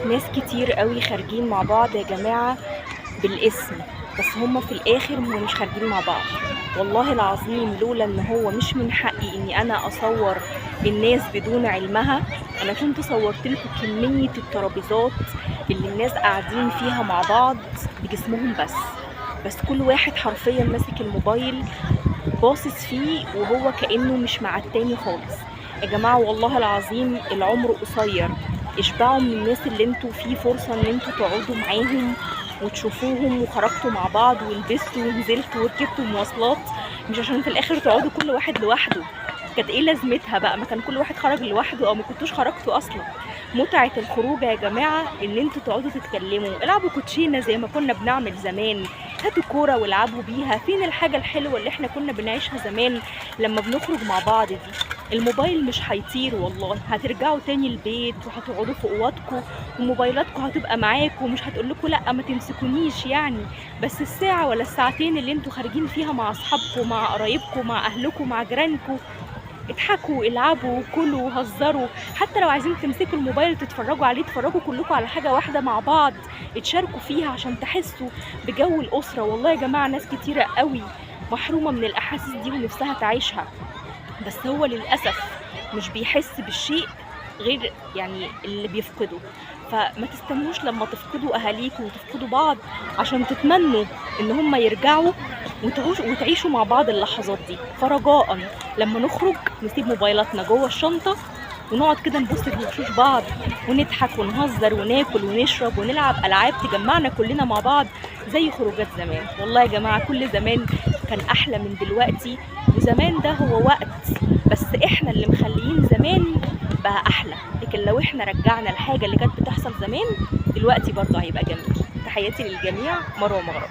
ناس كتير قوي خارجين مع بعض يا جماعة بالاسم، بس هما في الاخر هما مش خارجين مع بعض. والله العظيم لولا ان هو مش من حقي اني انا اصور الناس بدون علمها، انا كنت صورت لكم كمية الترابيزات اللي الناس قاعدين فيها مع بعض بجسمهم بس كل واحد حرفيا ماسك الموبايل باصص فيه وهو كأنه مش مع التاني خالص. يا جماعة والله العظيم العمر قصير، اشبعوا من الناس اللي انتوا في فرصة ان انتوا تقعدوا معاهم وتشوفوهم وخرجتوا مع بعض ولبستوا ونزلتوا وركبتوا مواصلات، مش عشان في الاخر تقعدوا كل واحد لوحده. كانت ايه لازمتها بقى؟ ما كان كل واحد خرج لوحده او ما كنتوش خرجتوا اصلا. متعة الخروج يا جماعة ان انتوا تقعدوا تتكلموا، العبوا كوتشينة زي ما كنا بنعمل زمان، هاتوا كورة والعبوا بيها. فين الحاجة الحلوة اللي احنا كنا بنعيشها زمان لما بنخرج مع بعض دي؟ الموبايل مش هيطير والله، هترجعوا تاني البيت وهتقعدوا في اوضتكم وموبايلاتكم هتبقى معاكم ومش هتقولكوا لا ما تمسكونيش يعني. بس الساعة ولا الساعتين اللي انتوا خارجين فيها مع اصحابكم مع قرايبكم مع اهلكم مع جيرانكم، اضحكوا العبوا كلوا هزروا. حتى لو عايزين تمسكوا الموبايل تتفرجوا عليه، اتفرجوا كلكم على حاجة واحدة مع بعض، اتشاركوا فيها عشان تحسوا بجو الأسرة. والله يا جماعة ناس كتيرة قوي محرومة من الأحاسيس دي ونفسها تعيشها، بس هو للأسف مش بيحس بالشيء غير يعني اللي بيفقده. فما تستنوش لما تفقدوا أهاليكم وتفقدوا بعض عشان تتمنوا إن هم يرجعوا وتعيشوا مع بعض اللحظات دي. فرجاء لما نخرج نسيب موبايلاتنا جوه الشنطة ونقعد كده نبص في وشوش بعض ونضحك ونهزر وناكل ونشرب ونلعب ألعاب تجمعنا كلنا مع بعض زي خروجات زمان. والله يا جماعة كل زمان كان أحلى من دلوقتي، وزمان ده هو وقت بس احنا اللي مخليين زمان بقى أحلى. لكن لو احنا رجعنا الحاجة اللي كانت بتحصل زمان دلوقتي برضه هيبقى جميل. تحياتي للجميع، مروة مغرب.